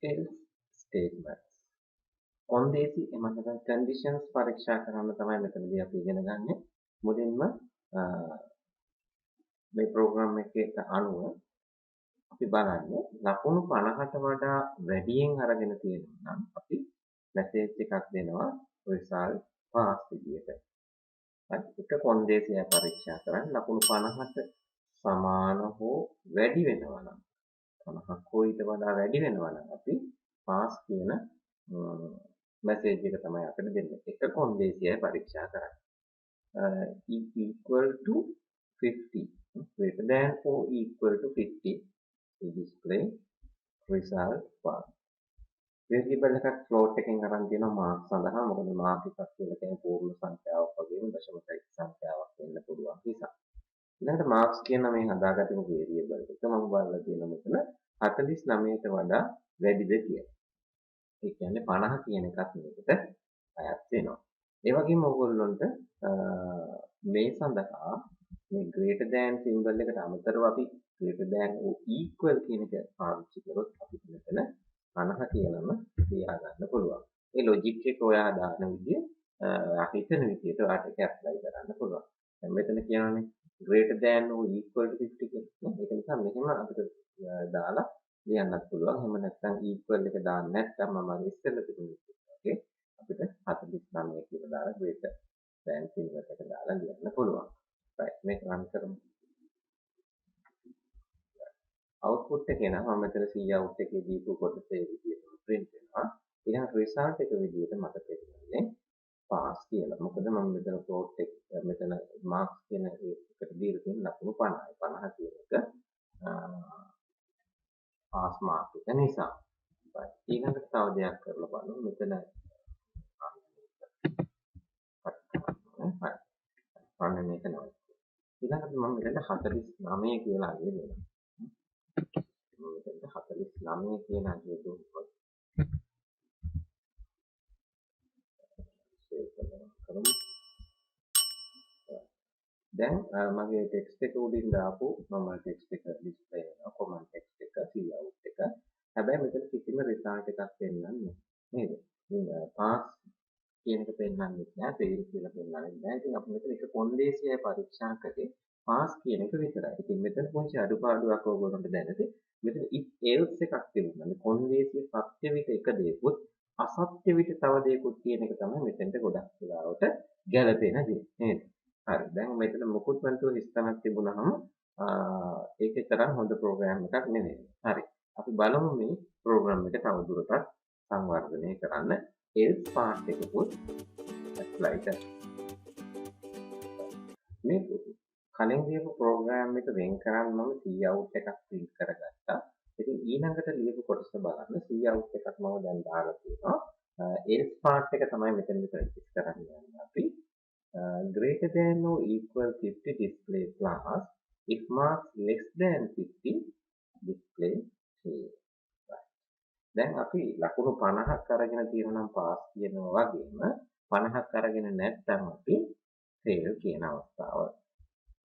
else statements. කොන්දේසි එහෙම නැත්නම් conditions පරීක්ෂා කරන්න තමයි මෙතනදී අපි ඉගෙන ගන්න. මුලින්ම මේ ප්‍රෝග්‍රෑම් එකේට අනුව අපි බලන්නේ ලකුණු 50ට වඩා වැඩියෙන් අරගෙන තියෙනවා නම් අපි මැසේජ් එකක් දෙනවා result pass විදියට. එක කොන්දේසිය පරීක්ෂා කරන්න ලකුණු 50ට සමාන හෝ වැඩි වෙනවා නම් 50ක් හෝ ඊට වඩා වැඩි වෙනවා නම් අපි pass කියන මැසේජ් එක තමයි අපිට දෙන්නේ. එක කොන්දේසියයි පරීක්ෂා කරන්න. is equal to 50 greater than or equal to 50 we display result pass. variable එකක් float එකෙන් අරන් තියෙනවා mark සඳහා. මොකද mark එකක් කියලා කියන්නේ පූර්ණ සංඛ්‍යාවක් වගේම දශම සංඛ්‍යාවක් වෙන්න පුළුවන් නිසා. ඊළඟට marks කියන මේ හදාගත්තම variable එක මම බලලා තියෙනවා මෙතන 49ට වඩා වැඩිද කියලා. ඒ කියන්නේ 50 කියන එකත් මේකට අයත් වෙනවා. ඒ වගේම ඕගොල්ලන්ට මේ සඳහා මේ greater than symbol එකට අමතරව අපි greater than or equal කියන එක පාවිච්චි කරොත් අපිට මෙතන 50 කියලාම ලියා ගන්න පුළුවන්. ඒ logic එක ඔයා දාන විදිය හිතන විදියට ඔයාට ඒක apply කරන්න පුළුවන්. දැන් මෙතන කියනවානේ greater than or equal to 50 කියලා. ඒක නිසා මෙහෙම අපිට දාලා ලියන්නත් පුළුවන්. එහෙම නැත්නම් equal එක දාන්න නැත්නම් මම අර ඉස්සෙල්ලා තිබුණේ වගේ අපිට 49 කියලා දාලා greater than symbol එක දාලා ලියන්න පුළුවන්. right මේක run කරමු. output එක එනවා. මම මෙතන cout එකේ දීපු කොටස ඒ විදිහටම print වෙනවා. ඊළඟ result එක විදිහට මට පෙන්නන්නේ pass කියලා. මොකද මම මෙතන plot එක මෙතන marks කියන එකට දීලා තියෙන ලකුණු 50යි. 50 කියන එක pass mark එක නිසා. right ඊළඟට තව දෙයක් කරලා බලමු. මෙතන අන්න මේක නෑ. ඊළඟට මම මෙතන 49 කියලා අගය දෙනවා. මෙතන 49 කියන අගය දුන්නොත් කරමු. දැන් මගේ ටෙක්ස්ට් එක උඩින් දාපු මම ටෙක්ස්ට් එක ඩිස්ප්ලේ වෙනවා. කොමන්ට් ටෙක්ස්ට් එක cout එක. හැබැයි මෙතන කිසිම රිසල්ට් එකක් පෙන්නන්නේ නැහැ. නේද? ඉතින් පාස් කියන එක පෙන්නන්නේ නැහැ. ෆේල් කියලා පෙන්නන්නේ නැහැ. ඉතින් අපි මෙතන එක කොන්දේසියයි පරීක්ෂා කරේ පාස් කියන එක විතරයි. ඉතින් මෙතන පොඩි අඩුපාඩුවක් ඕගොල්ලන්ට දැනෙති. මෙතන if else එකක් තිබුණා. මේ කොන්දේසිය සත්‍ය විට එක දෙයක්වත් අසත්‍ය විට තව දෙයක්වත් කියන එක තමයි මෙතෙන්ට ගොඩක් වෙලාවට ගැළපෙන දේ. නේද? හරි. දැන් මෙතන මොකුත් නැතුව හිස්තැනක් තිබුණාම ඒක තරම් හොඳ ප්‍රෝග්‍රෑම් එකක් නෙවෙයි. හරි. අපි බලමු මේ ප්‍රෝග්‍රෑම් එක තවදුරටත් සංවර්ධනය කරන්න else part එකකුත් apply කරන්න. මේ කලින් ලියපු ප්‍රෝග්‍රෑම් එක වෙන් කරන් මම cout එකක් print කරගත්තා. ඉතින් ඊළඟට ලියපු කොටස බලන්න cout එකක් මම දැන් දාලා තියෙනවා. else part එක තමයි මෙතනදි practice කරන්න යන්නේ අපි. greater than or equal 50 display class if marks less than 50 display fail. දැන් අපි ලකුණු 50ක් අරගෙන තියෙනවා නම් පාස් කියනවා වගේම 50ක් අරගෙන නැත්නම් අපි fail කියන අවස්ථාව.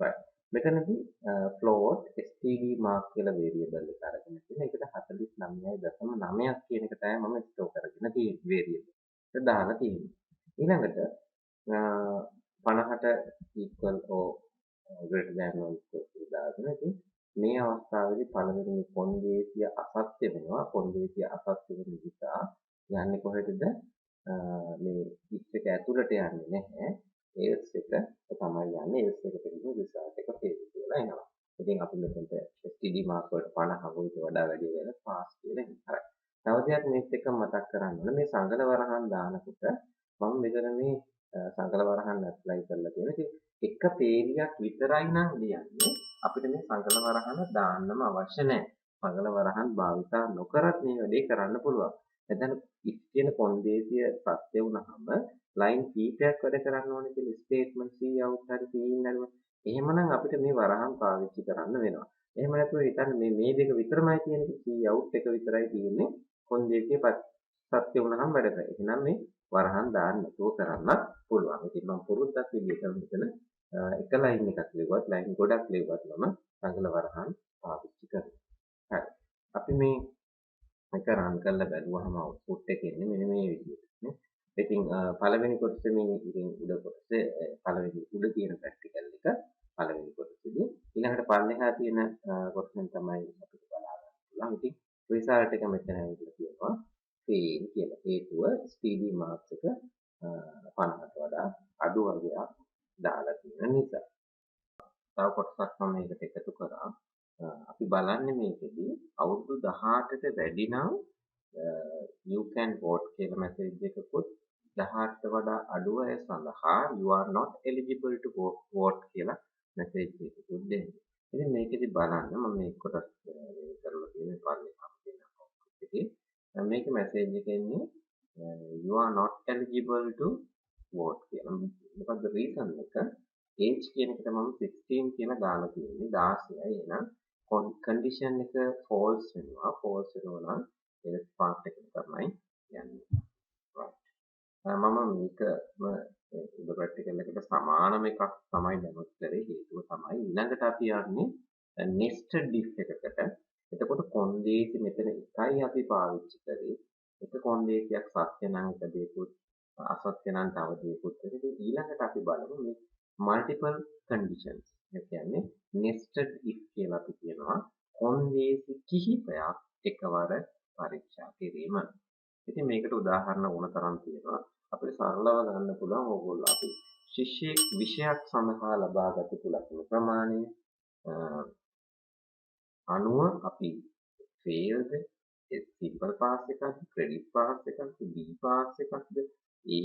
right. මෙතනදී float std mark කියලා variable එක අරගෙන තියෙනවා. ඒකට 49.9ක් කියන එක තමයි මම ස්ටෝර් කරගෙන තියෙන variable. ඒක දාලා තියෙනවා. ඊළඟට 50ට equal or greater than or equal කියලා දාගෙන ඉතින් මේ අවස්ථාවේදී පළවෙනි කොන්දේසිය අසත්‍ය වෙනවා. කොන්දේසිය අසත්‍ය වෙන නිසා යන්නේ කොහෙටද? මේ if එක ඇතුළට යන්නේ නැහැ. else එක තමයි යන්නේ. else එකට ගිහින් result එක fail කියලා එනවා. ඉතින් අපි මෙතනට std mark වලට 50 ඊට වඩා වැඩි වෙන pass කියලා එනවා. හරි. තව දෙයක් මේත් එක්ක මතක් කරන්න ඕනේ. මේ සංගල වරහන් දානකොට මම මෙතන මේ සංගල වරහන් ඇප්ලයි කරලා තියෙනවා. ඉතින් එක පේලියක් විතරයි නම් ලියන්නේ. අපිට මේ සංගල වරහන දාන්නම අවශ්‍ය නැහැ. සංගල වරහන් භාවිතා නොකරත් මේ වැඩේ කරන්න පුළුවන්. එතන if කියන කොන්දේසිය සත්‍ය වුණාම ලයින් කීපයක් වැඩ කරන්න ඕනේ කියලා ස්ටේට්මන්ට් cout හරි cin හරි. එහෙමනම් අපිට මේ වරහන් පාවිච්චි කරන්න වෙනවා. එහෙම නැතුව හිතන්න මේ දෙක විතරමයි තියෙන්නේ cout එක විතරයි තියෙන්නේ. කොන්දේසිය සත්‍ය වුණාම වැඩ කරයි. එහෙනම් මේ වරහන් දාන්න නැතුව කරන්නත් පුළුවන්. ඉතින් මම පුරුද්දක් විදිහට මෙතන එක ලයින් එකක් ලියුවත් ලයින් ගොඩක් ලියුවත් මම සංගල වරහන් පාවිච්චි කරනවා. හරි. අපි මේ එක රන් කරලා බැලුවහම අවුට්පුට් එක එන්නේ මෙන්න මේ විදිහට නේ. ඉතින් පළවෙනි කොටසේ මේ ඉතින් උඩ කොටසේ පළවෙනි උඩ තියෙන ප්‍රැක්ටිකල් එක පළවෙනි කොටසේදී ඊළඟට පල්ලෙහා තියෙන කොටසෙන් තමයි අපිට බලා ගන්න පුළුවන්. ඉතින් රිසල්ට් එක මෙතන ඇවිල්ලා තියෙනවා ෆේල් කියලා. හේතුව ස්පීඩි මාක්ස් එක 50ට වඩා අඩු වගේක් දාලා තියෙන නිසා. තව කොටසක් මම මේකට එකතු කරා. අපි බලන්නේ මේකෙදි අවුරුදු 18ට වැඩි නම් you can vote කියලා මැසේජ් එකකුත් 18ට වඩා අඩු අය සඳහා you are not eligible to vote කියලා මැසේජ් එකකුත් දෙන්නේ. ඉතින් මේකෙදි බලන්න මම මේ කොටස් කරලා තියෙන පල්ලෙහාම තියෙන output එකේ මේක මැසේජ් එක එන්නේ you are not eligible to vote කියලා. මොකද්ද reason එක? age කියන එකට මම 16 කියලා දාලා තියෙන්නේ 16යි. එහෙනම් condition එක false වෙනවා. false වෙනවා නම් ඒක part එකට තමයි යන්නේ. right. මම මේකම උඩ ප්‍රැක්ටිකල් එකට සමානම එකක් තමයි දැනුත් කරේ. හේතුව තමයි ඊළඟට අපි යන්නේ nested if එකකට. එතකොට කොන්දේසි මෙතන එකයි අපි පාවිච්චි කරේ. එක කොන්දේසියක් සත්‍ය නම් එක දෙයක්වත් අසත්‍ය නම් තව දෙයක්වත්. ඉතින් ඊළඟට අපි බලමු මේ multiple conditions. ඒ කියන්නේ nested if කියලා අපි කියනවා කොන්දේසි කිහිපයක් එකවර පරීක්ෂා කිරීම. ඉතින් මේකට උදාහරණ ඕන තරම් තියෙනවා. අපිට සරලව ගන්න පුළුවන් ඕගොල්ලෝ අපි ශිෂ්‍යයෙක් විෂයක් සඳහා ලබාගත යුතු ලකුණු ප්‍රමාණය අනුව අපි failed simple pass එකක්ද credit pass එකක්ද B pass එකක්ද A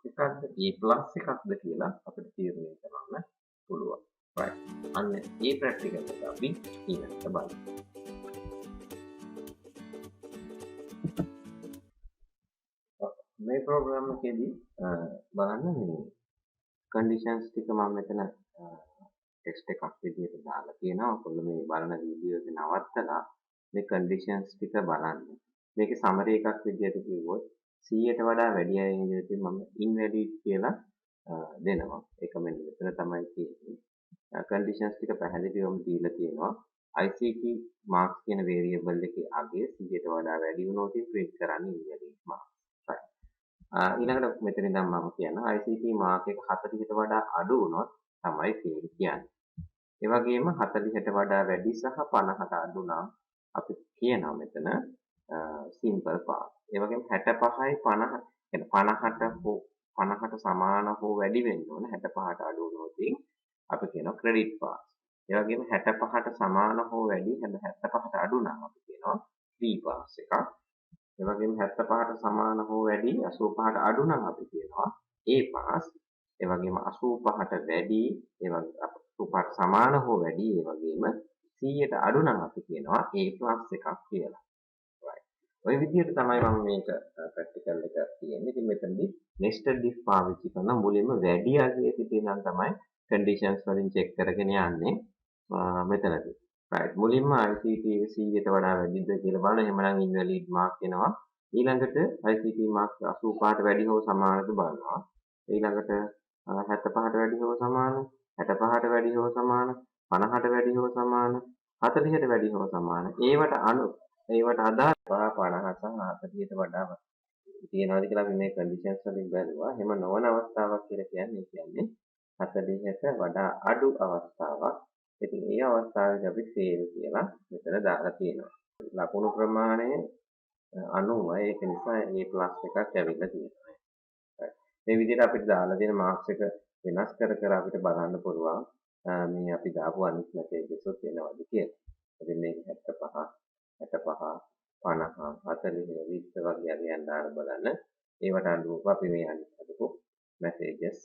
එකක්ද A plus එකක්ද කියලා අපිට තීරණය කරන්න පුළුවන්. right. අන්න ඒ ප්‍රැක්ටිකල් එක අපි ඊළඟට බලමු. මේ ප්‍රෝග්‍රෑම් එකේදී බලන්න මේ conditions ටික මම මෙතන ටෙක්ස්ට් එකක් විදිහට දාලා තියෙනවා. ඔයගොල්ලෝ මේ බලන වීඩියෝ එක නවත්තලා මේ conditions ටික බලන්න. මේකේ summary එකක් විදිහට කිව්වොත් 100ට වඩා වැඩි අය ඉඳී මම invalid කියලා දෙනවා. ඒක මෙන්න මෙතන තමයි තියෙන්නේ. conditions ටික පැහැදිලිවම දීලා තියෙනවා. ICT marks කියන variable එකේ අගය 100ට වඩා වැඩි වුණොත් print කරන්නේ invalid marks. ඊළඟට මෙතන ඉඳන් මම කියනවා ICT මාක් එක 40ට වඩා අඩු වුණොත් තමයි fail කියන්නේ. ඒ වගේම 40ට වඩා වැඩි සහ 50ට අඩු නම් අපි කියනවා මෙතන simple pass. ඒ වගේම 65යි 50 يعني 50ට සමාන හෝ වැඩි වෙන්න ඕන 65ට අඩු වුණොත් අපි කියනවා credit pass. ඒ වගේම 65ට සමාන හෝ වැඩි 75ට අඩු නම් අපි කියනවා B pass එකක්. ඒ වගේම 75ට සමාන හෝ වැඩි 85ට අඩු නම් අපි කියනවා A pass. ඒ වගේම 85ට වැඩි ඒ වගේ 85ට සමාන හෝ වැඩි ඒ වගේම 100ට අඩු නම් අපි කියනවා A plus එකක් කියලා. right. ඔය විදිහට තමයි මම මේක ප්‍රැක්ටිකල් එක තියෙන්නේ. ඉතින් මෙතනදී nested if පාවිච්චි කරන මුලින්ම වැඩි අගයේ සිටින නම් තමයි conditions වලින් check කරගෙන යන්නේ මෙතනදී. right. මුලින්ම ICT 100ට වඩා වැඩිද කියලා බලන එහෙමනම් invalid mark එනවා. ඊළඟට ICT mark 85ට වැඩි හෝ සමානද බලනවා. ඊළඟට 75ට වැඩි හෝ සමාන, 65ට වැඩි හෝ සමාන, 50ට වැඩි හෝ සමාන, 40ට වැඩි හෝ සමාන. ඒවට අදාළ 50 සහ 40ට වඩා තියෙනවාද කියලා අපි මේ conditions වලින් බැලුවා. එහෙම නොවන අවස්ථාවක් කියලා කියන්නේ 40ට වඩා අඩු අවස්ථාවක්. ඉතින් මේ අවස්ථාවේදී අපි fail කියලා මෙතන දාලා තියෙනවා. ලකුණු ප්‍රමාණය 90 ඒක නිසා A+ එකක් ඇවිල්ලා තියෙනවා. මේ විදිහට අපිට දාලා තියෙන මාක්ස් එක වෙනස් කර කර අපිට බලන්න පුළුවන් මේ අපි දාපු අනිත් මැසේජස් උත් එනවද කියලා. ඉතින් මේක 75 65 50 40 20 වගේ අරගෙන දාලා බලන්න. ඒවට අනුව අපි මේ අනිත් අදපු මැසේජස්